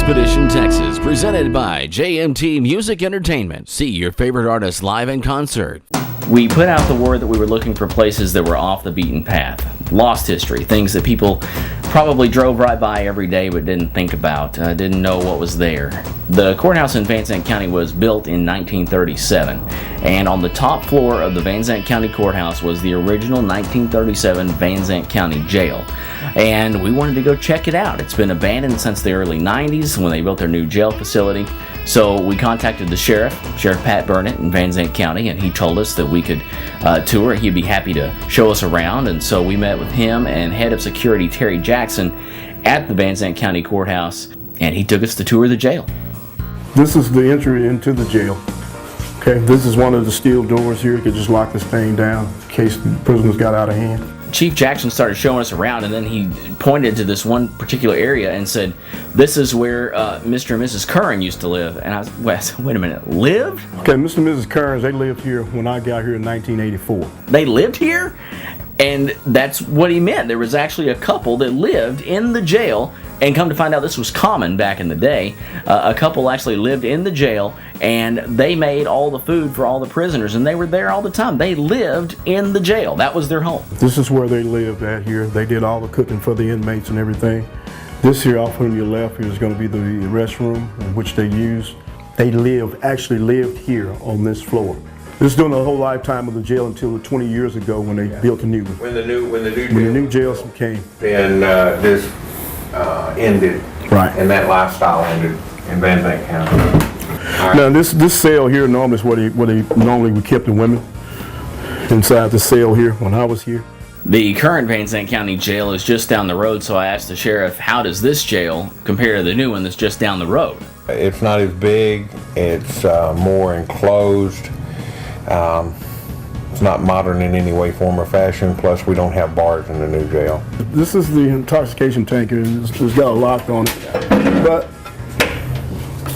Expedition, Texas, presented by JMT Music Entertainment. See your favorite artists live in concert. We put out the word that we were looking for places that were off the beaten path. Lost history, things that people probably drove right by every day but didn't think about, didn't know what was there. The courthouse in Van Zandt County was built in 1937, and on the top floor of the Van Zandt County Courthouse was the original 1937 Van Zandt County Jail. And we wanted to go check it out. It's been abandoned since the early 90s when they built their new jail facility. So we contacted the Sheriff Pat Burnett in Van Zandt County, and he told us that we could tour. He'd be happy to show us around, and so we met with him and Head of Security Terry Jackson at the Van Zandt County Courthouse, and he took us to tour the jail. This is the entry into the jail. Okay, this is one of the steel doors here. You could just lock this thing down in case the prisoners got out of hand. Chief Jackson started showing us around, and then he pointed to this one particular area and said, "This is where Mr. and Mrs. Curran used to live." And I was, wait a minute, lived? Okay, Mr. and Mrs. Curran, they lived here when I got here in 1984. They lived here? And that's what he meant. There was actually a couple that lived in the jail, and come to find out this was common back in the day. A couple actually lived in the jail, and they made all the food for all the prisoners, and they were there all the time. They lived in the jail. That was their home. This is where they lived at here. They did all the cooking for the inmates and everything. This here off on your left here is going to be the restroom in which they used. They actually lived here on this floor. This is during the whole lifetime of the jail until 20 years ago when they built a new one. When the new jail came. Then this ended. Right. And that lifestyle ended in Van Zandt County. Right. Now this cell here normally is where they normally we kept the women. Inside the cell here when I was here. The current Van Zandt County jail is just down the road, so I asked the sheriff, how does this jail compare to the new one that's just down the road? It's not as big. It's more enclosed. It's not modern in any way, form, or fashion. Plus, we don't have bars in the new jail. This is the intoxication tank here. It's got a lock on it. But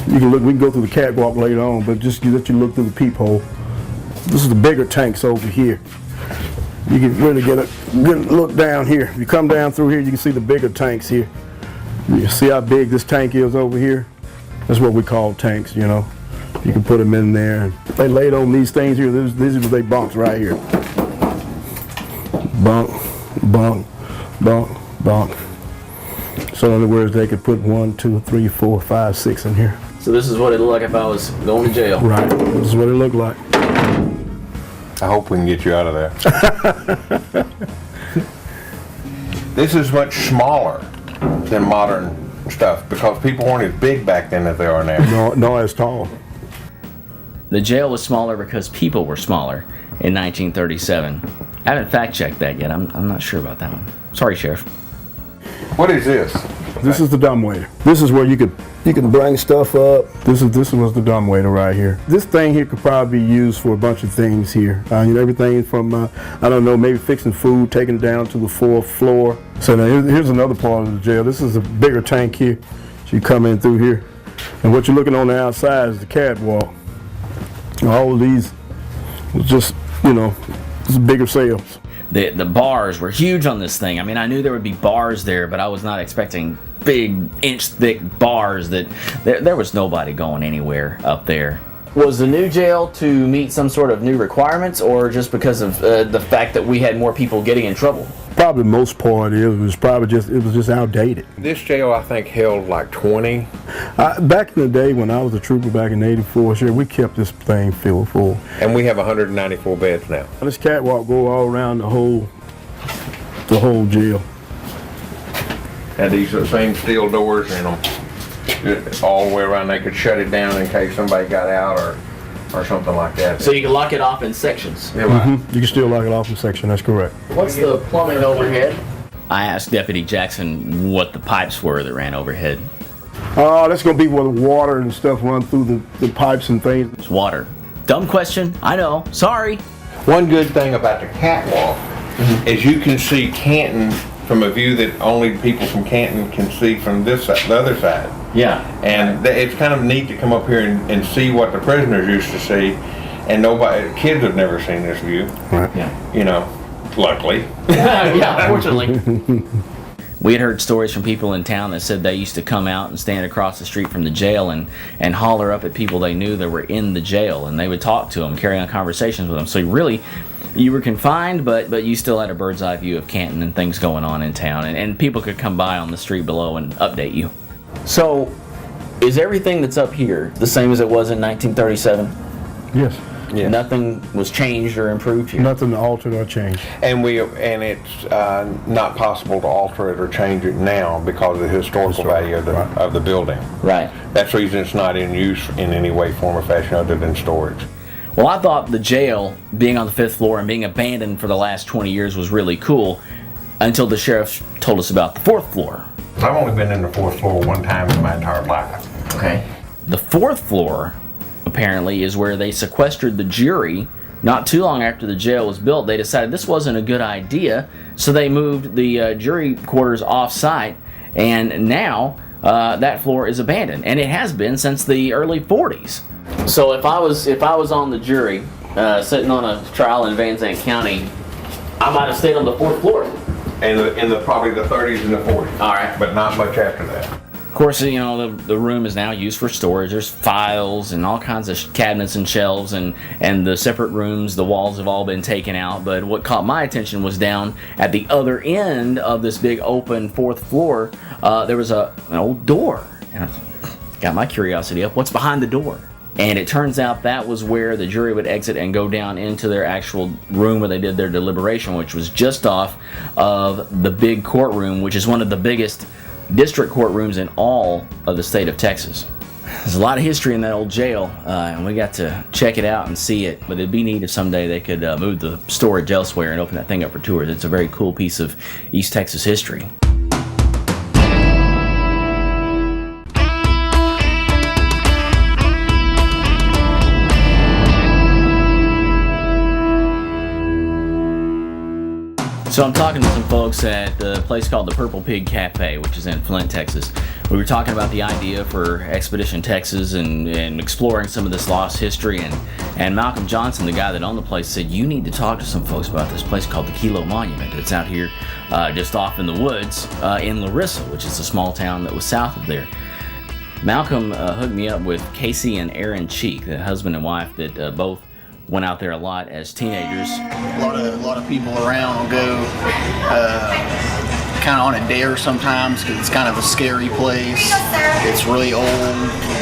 you can look. We can go through the catwalk later on. But just let you look through the peephole. This is the bigger tanks over here. You can really get a good look down here. If you come down through here, you can see the bigger tanks here. You see how big this tank is over here? That's what we call tanks, you know. You can put them in there. They laid on these things here. These are they bunks right here. Bunk, bunk, bunk, bunk. So in other words, they could put 1, 2, 3, 4, 5, 6 in here. So this is what it looked like if I was going to jail. Right. This is what it looked like. I hope we can get you out of there. This is much smaller than modern stuff because people weren't as big back then as they are now. No, as tall. The jail was smaller because people were smaller in 1937. I haven't fact-checked that yet. I'm not sure about that one. Sorry, Sheriff. What is this? This is the dumbwaiter. This is where you can bring stuff up. This was the dumbwaiter right here. This thing here could probably be used for a bunch of things here. Everything from I don't know, maybe fixing food, taking it down to the 4th floor. So now here's another part of the jail. This is a bigger tank here. So you come in through here, and what you're looking on the outside is the catwalk. All of these was just, just bigger cells. The bars were huge on this thing. I mean, I knew there would be bars there, but I was not expecting big inch-thick bars. That there was nobody going anywhere up there. Was the new jail to meet some sort of new requirements, or just because of the fact that we had more people getting in trouble? Probably most part it was just outdated. This jail, I think, held like 20. Back in the day when I was a trooper back in '84, sure, we kept this thing filled full. And we have 194 beds now. This catwalk go all around the whole jail. Had these same steel doors in them. All the way around. They could shut it down in case somebody got out or something like that. So you can lock it off in sections. Yeah, right. You can still lock it off in section, that's correct. What's the plumbing overhead? I asked Deputy Jackson what the pipes were that ran overhead. That's going to be where the water and stuff run through the pipes and things. It's water. Dumb question, I know. Sorry. One good thing about the catwalk is you can see Canton from a view that only people from Canton can see from this side, the other side. Yeah. And it's kind of neat to come up here and see what the prisoners used to see, and kids have never seen this view. Right. Yeah. Luckily. Yeah, fortunately. We had heard stories from people in town that said they used to come out and stand across the street from the jail and holler up at people they knew that were in the jail, and they would talk to them, carry on conversations with them. So really, you were confined, but you still had a bird's eye view of Canton and things going on in town, and people could come by on the street below and update you. So, is everything that's up here the same as it was in 1937? Yes. Yeah. Nothing was changed or improved here? Nothing altered or changed. And it's not possible to alter it or change it now because of the historical value of the building. Right. That's the reason it's not in use in any way, form, or fashion other than storage. Well, I thought the jail being on the 5th floor and being abandoned for the last 20 years was really cool until the sheriff told us about the 4th floor. I've only been in the 4th floor one time in my entire life. Okay. The 4th floor, apparently, is where they sequestered the jury. Not too long after the jail was built, they decided this wasn't a good idea, so they moved the jury quarters off-site, and now that floor is abandoned, and it has been since the early 40s. So if I was on the jury, sitting on a trial in Van Zandt County, I might have stayed on the 4th floor. In the probably the 30s and the 40s. All right. But not much after that. Of course, you know, the room is now used for storage. There's files and all kinds of cabinets and shelves, and the separate rooms, the walls have all been taken out. But what caught my attention was down at the other end of this big open 4th floor, there was an old door. And I got my curiosity up. What's behind the door? And it turns out that was where the jury would exit and go down into their actual room where they did their deliberation, which was just off of the big courtroom, which is one of the biggest district courtrooms in all of the state of Texas. There's a lot of history in that old jail, and we got to check it out and see it, but it'd be neat if someday they could move the storage elsewhere and open that thing up for tours. It's a very cool piece of East Texas history. So I'm talking to some folks at the place called the Purple Pig Cafe, which is in Flint, Texas. We were talking about the idea for Expedition Texas and exploring some of this lost history. And Malcolm Johnson, the guy that owned the place, said, you need to talk to some folks about this place called the Kilo Monument. It's out here just off in the woods in Larissa, which is a small town that was south of there. Malcolm hooked me up with Casey and Aaron Cheek, the husband and wife that both went out there a lot as teenagers. A lot of people around will go kind of on a dare sometimes because it's kind of a scary place. It's really old.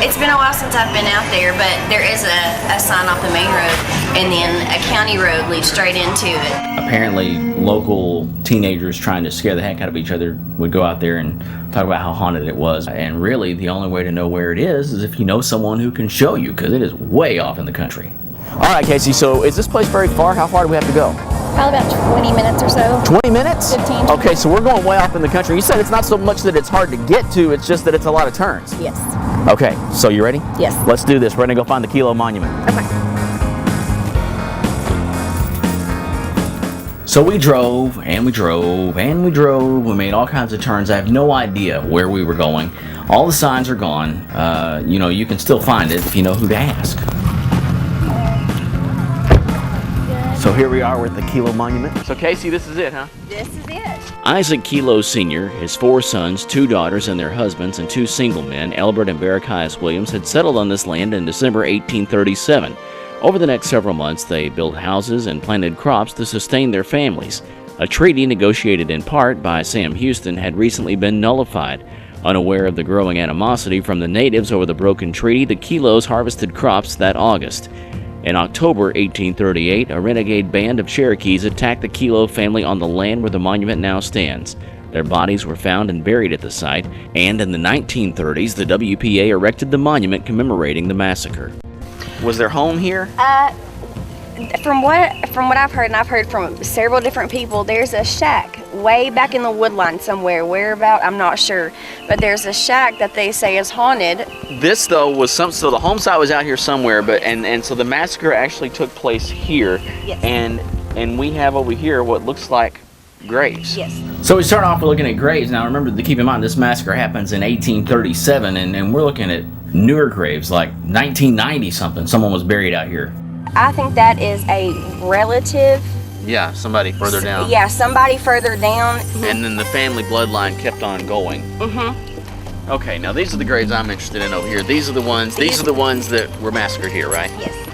It's been a while since I've been out there, but there is a sign off the main road, and then a county road leads straight into it. Apparently, local teenagers trying to scare the heck out of each other would go out there and talk about how haunted it was. And really, the only way to know where it is if you know someone who can show you, because it is way off in the country. All right, Casey, so is this place very far? How far do we have to go? Probably about 20 minutes or so. 20 minutes? 15. Okay, so we're going way off in the country. You said it's not so much that it's hard to get to, it's just that it's a lot of turns. Yes. Okay, so you ready? Yes. Let's do this. We're going to go find the Kilo Monument. Okay. So we drove, and we drove, and we drove. We made all kinds of turns. I have no idea where we were going. All the signs are gone. You can still find it if you know who to ask. So here we are with the Kilo Monument. So Casey, this is it, huh? This is it. Isaac Kilo Sr., his 4 sons, 2 daughters, and their husbands, and 2 single men, Albert and Barachias Williams, had settled on this land in December 1837. Over the next several months, they built houses and planted crops to sustain their families. A treaty negotiated in part by Sam Houston had recently been nullified. Unaware of the growing animosity from the natives over the broken treaty, the Kilos harvested crops that August. In October 1838, a renegade band of Cherokees attacked the Kilo family on the land where the monument now stands. Their bodies were found and buried at the site, and in the 1930s, the WPA erected the monument commemorating the massacre. Was their home here? From what I've heard, and I've heard from several different people, there's a shack way back in the woodline somewhere. Where about, I'm not sure. But there's a shack that they say is haunted. This, though, was so the home site was out here somewhere, but and so the massacre actually took place here. Yes. And we have over here what looks like graves. Yes. So we start off with looking at graves. Now remember to keep in mind this massacre happens in 1837, and we're looking at newer graves like 1990 something. Someone was buried out here. I think that is a relative Yeah, somebody further down. Yeah, somebody further down. And then the family bloodline kept on going. Mm-hmm. Okay, now these are the graves I'm interested in over here. These are the ones that were massacred here, right? Yes.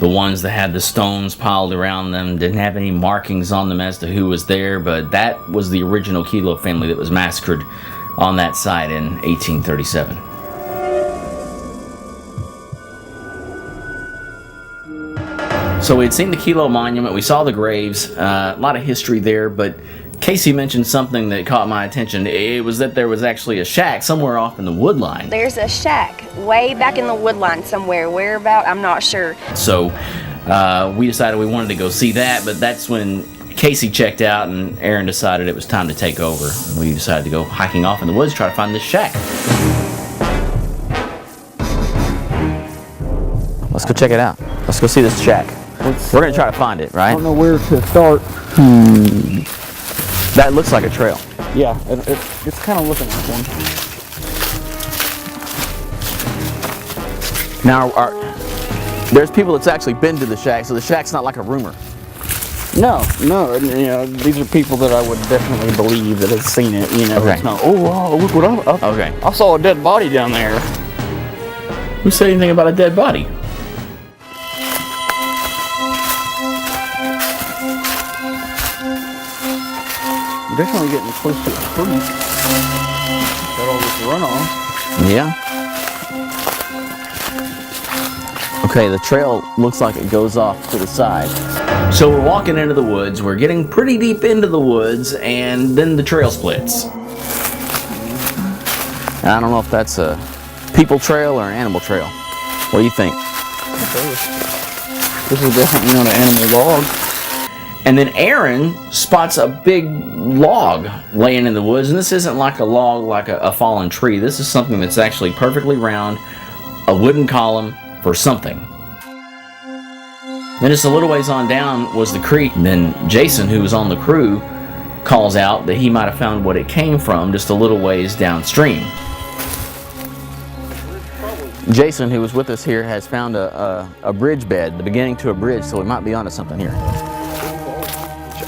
The ones that had the stones piled around them, didn't have any markings on them as to who was there, but that was the original Kilo family that was massacred on that site in 1837. So we had seen the Kilo monument, we saw the graves, a lot of history there, but Casey mentioned something that caught my attention. It was that there was actually a shack somewhere off in the woodline. There's a shack way back in the woodline somewhere. Where about? I'm not sure. So we decided we wanted to go see that, but that's when Casey checked out and Aaron decided it was time to take over. We decided to go hiking off in the woods, try to find this shack. Let's go check it out. Let's go see this shack. We're gonna try to find it, right? I don't know where to start. That looks like a trail. Yeah, it's kind of looking like one. Now, there's people that's actually been to the shack, so the shack's not like a rumor. No, you know, these are people that I would definitely believe that have seen it. You know, Okay. It's not. Oh, wow, look what Okay. I saw a dead body down there. Who said anything about a dead body? We're definitely getting close to a creek. Got all this runoff. Yeah. Okay, the trail looks like it goes off to the side. So we're walking into the woods, we're getting pretty deep into the woods, and then the trail splits. And I don't know if that's a people trail or an animal trail. What do you think? This is definitely not an animal log. And then Aaron spots a big log laying in the woods, and this isn't like a log like a fallen tree. This is something that's actually perfectly round, a wooden column for something. Then just a little ways on down was the creek, and then Jason, who was on the crew, calls out that he might have found what it came from just a little ways downstream. Jason, who was with us here, has found a bridge bed, the beginning to a bridge, so we might be onto something here.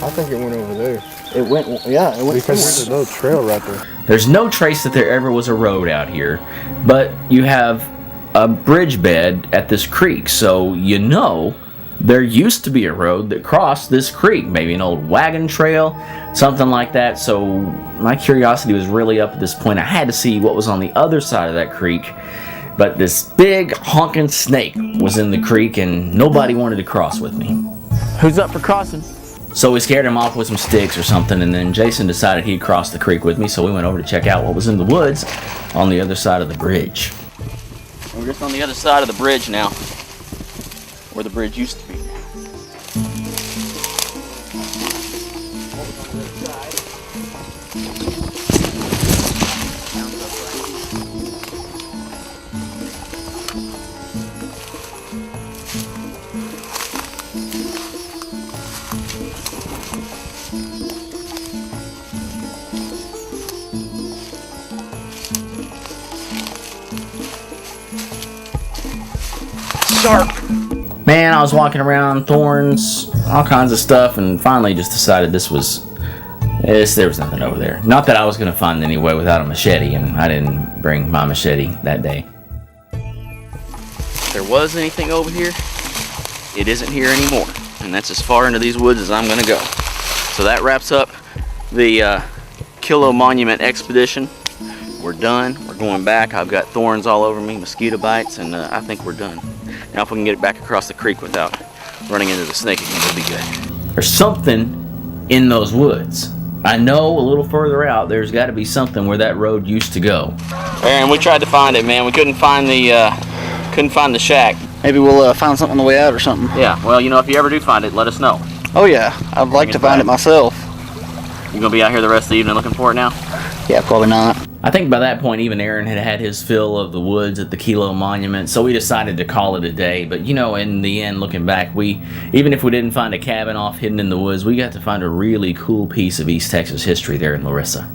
I think it went over there. It went, yeah, it went Because there's no trail right there. There's no trace that there ever was a road out here, but you have a bridge bed at this creek, so you know there used to be a road that crossed this creek, maybe an old wagon trail, something like that. So my curiosity was really up at this point. I had to see what was on the other side of that creek, but this big honking snake was in the creek and nobody wanted to cross with me. Who's up for crossing? So we scared him off with some sticks or something, and then Jason decided he'd cross the creek with me, so we went over to check out what was in the woods on the other side of the bridge. We're just on the other side of the bridge now, where the bridge used to be. Sharp. Man, I was walking around, thorns, all kinds of stuff, and finally just decided there was nothing over there. Not that I was going to find it anyway without a machete, and I didn't bring my machete that day. If there was anything over here, it isn't here anymore, and that's as far into these woods as I'm going to go. So that wraps up the Kilo Monument expedition. We're done. We're going back. I've got thorns all over me, mosquito bites, and I think we're done. Now if we can get it back across the creek without running into the snake again, it'll be good. There's something in those woods. I know a little further out there's got to be something where that road used to go. Aaron, we tried to find it, man. We couldn't find the shack. Maybe we'll find something on the way out or something. Yeah, well, you know, if you ever do find it, let us know. Oh yeah, I'd like to find it myself. You gonna be out here the rest of the evening looking for it now? Yeah, probably not. I think by that point even Aaron had had his fill of the woods at the Kilo Monument, so we decided to call it a day. But you know, in the end, looking back, even if we didn't find a cabin off hidden in the woods, we got to find a really cool piece of East Texas history there in Larissa.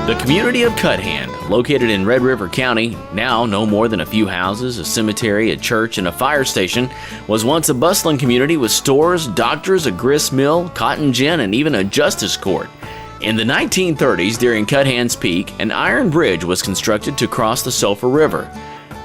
The community of Cuthand, located in Red River County, now no more than a few houses, a cemetery, a church, and a fire station, was once a bustling community with stores, doctors, a grist mill, cotton gin, and even a justice court. In the 1930s, during Cuthand's peak, an iron bridge was constructed to cross the Sulphur River.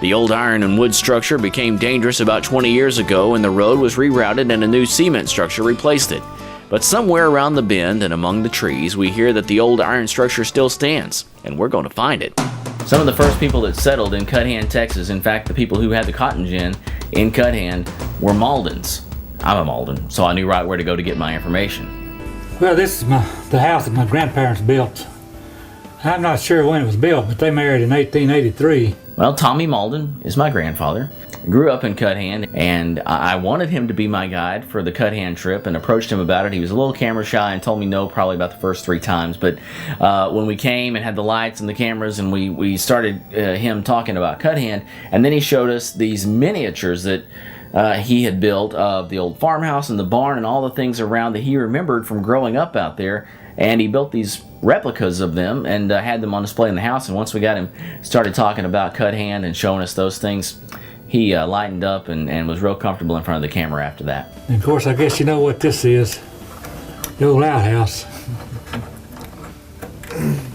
The old iron and wood structure became dangerous about 20 years ago, and the road was rerouted and a new cement structure replaced it. But somewhere around the bend and among the trees, we hear that the old iron structure still stands, and we're going to find it. Some of the first people that settled in Cuthand, Texas, in fact, the people who had the cotton gin in Cuthand, were Maldens. I'm a Malden, so I knew right where to go to get my information. Well, this is the house that my grandparents built. I'm not sure when it was built, but they married in 1883. Well, Tommy Malden is my grandfather. I grew up in Cuthand, and I wanted him to be my guide for the Cuthand trip and approached him about it. He was a little camera shy and told me no probably about the first 3 times, but when we came and had the lights and the cameras and we started him talking about Cuthand, and then he showed us these miniatures that he had built of the old farmhouse and the barn and all the things around that he remembered from growing up out there. And he built these replicas of them and had them on display in the house. And once we got him started talking about Cuthand and showing us those things, he lightened up and was real comfortable in front of the camera after that. And of course, I guess you know what this is. The old outhouse.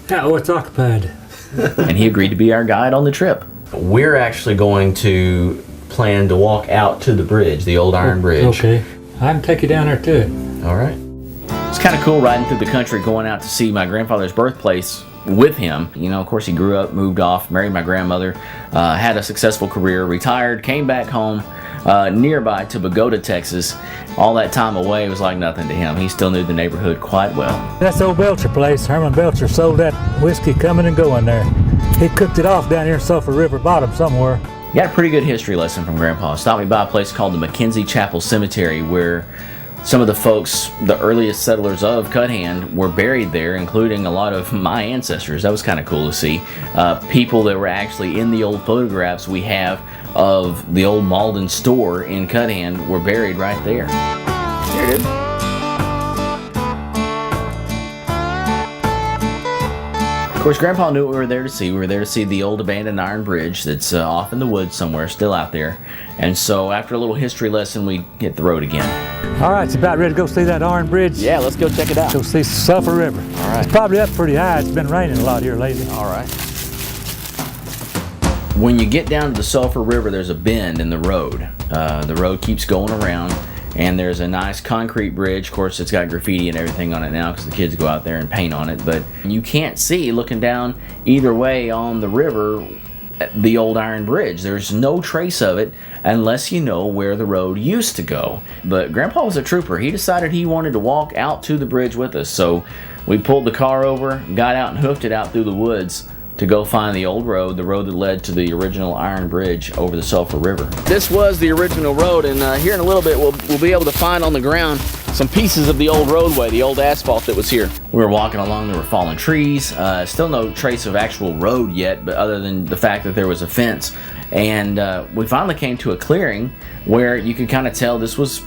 Oh, it's occupied. And he agreed to be our guide on the trip. We're actually going to plan to walk out to the bridge, the old iron bridge. Okay. I can take you down there to it. All right. It's kind of cool riding through the country, going out to see my grandfather's birthplace with him. You know, of course, he grew up, moved off, married my grandmother, had a successful career, retired, came back home nearby to Bogota, Texas. All that time away was like nothing to him. He still knew the neighborhood quite well. That's the old Belcher place. Herman Belcher sold that whiskey coming and going there. He cooked it off down here in Sulphur River bottom somewhere. Got a pretty good history lesson from Grandpa. Stopped me by a place called the McKenzie Chapel Cemetery, where some of the folks, the earliest settlers of Cuthand, were buried there, including a lot of my ancestors. That was kind of cool to see. People that were actually in the old photographs we have of the old Malden store in Cuthand were buried right there. There it is. Of course, Grandpa knew what we were there to see. We were there to see the old abandoned iron bridge that's off in the woods somewhere, still out there. And so after a little history lesson, we hit the road again. All right, it's about ready to go see that iron bridge. Yeah, let's go check it out. Go see Sulphur River. All right. It's probably up pretty high. It's been raining a lot here lately. All right. When you get down to the Sulphur River, there's a bend in the road. The road keeps going around, and there's a nice concrete bridge. Of course, it's got graffiti and everything on it now because the kids go out there and paint on it. But you can't see, looking down either way on the river, the old iron bridge. There's no trace of it unless you know where the road used to go. But Grandpa was a trooper. He decided he wanted to walk out to the bridge with us. So we pulled the car over, got out and hoofed it out through the woods to go find the old road, the road that led to the original iron bridge over the Sulphur River. This was the original road, and here in a little bit we'll be able to find on the ground some pieces of the old roadway, the old asphalt that was here. We were walking along, there were fallen trees, still no trace of actual road yet, but other than the fact that there was a fence. And we finally came to a clearing where you could kind of tell this was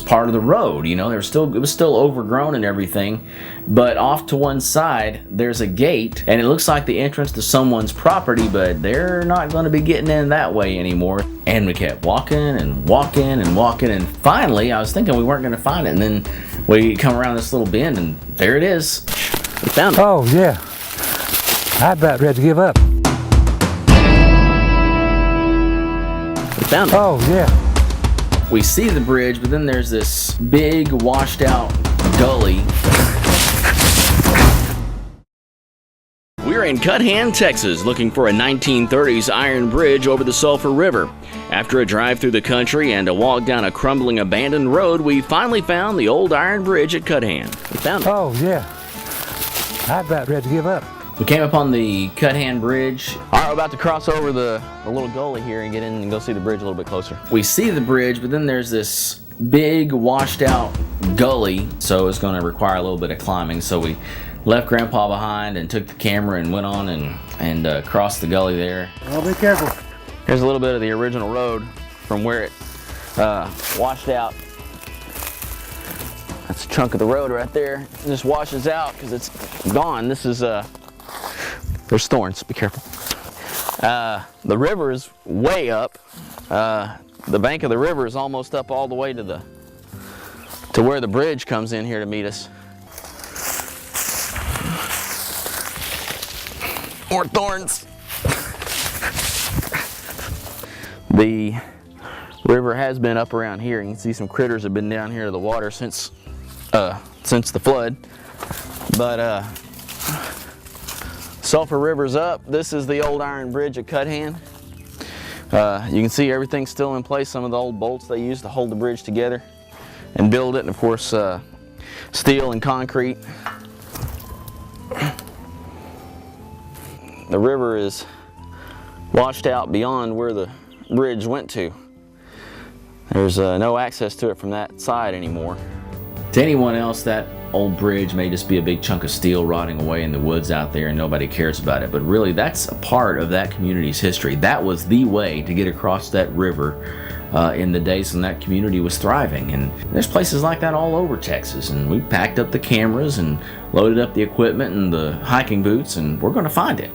part of the road. You know, it was still overgrown and everything, but off to one side there's a gate, and it looks like the entrance to someone's property, but they're not going to be getting in that way anymore. And we kept walking and walking and walking, and finally I was thinking we weren't going to find it, and then we come around this little bend, and there it is. We found it. Oh yeah, I'm about ready to give up. Found it. Oh yeah. We see the bridge, but then there's this big washed out gully. We're in Cuthand, Texas, looking for a 1930s iron bridge over the Sulphur River. After a drive through the country and a walk down a crumbling abandoned road, we finally found the old iron bridge at Cuthand. We found it. Oh yeah. I'm about ready to give up. We came upon the Cuthand Bridge. All right, we're about to cross over the little gully here and get in and go see the bridge a little bit closer. We see the bridge, but then there's this big washed out gully, so it's going to require a little bit of climbing. So we left Grandpa behind and took the camera and went on and crossed the gully there. Oh, be careful. Here's a little bit of the original road from where it washed out. That's a chunk of the road right there. It just washes out because it's gone. This is There's thorns, be careful. The river is way up. The bank of the river is almost up all the way to where the bridge comes in here to meet us. More thorns. The river has been up around here. You can see some critters have been down here to the water since the flood. But Sulphur River's up. This is the old iron bridge at Cuthand. You can see everything's still in place. Some of the old bolts they used to hold the bridge together and build it, and of course steel and concrete. The river is washed out beyond where the bridge went to. There's no access to it from that side anymore. To anyone else, that old bridge may just be a big chunk of steel rotting away in the woods out there and nobody cares about it, but really that's a part of that community's history. That was the way to get across that river in the days when that community was thriving. And there's places like that all over Texas, and we packed up the cameras and loaded up the equipment and the hiking boots, and we're going to find it.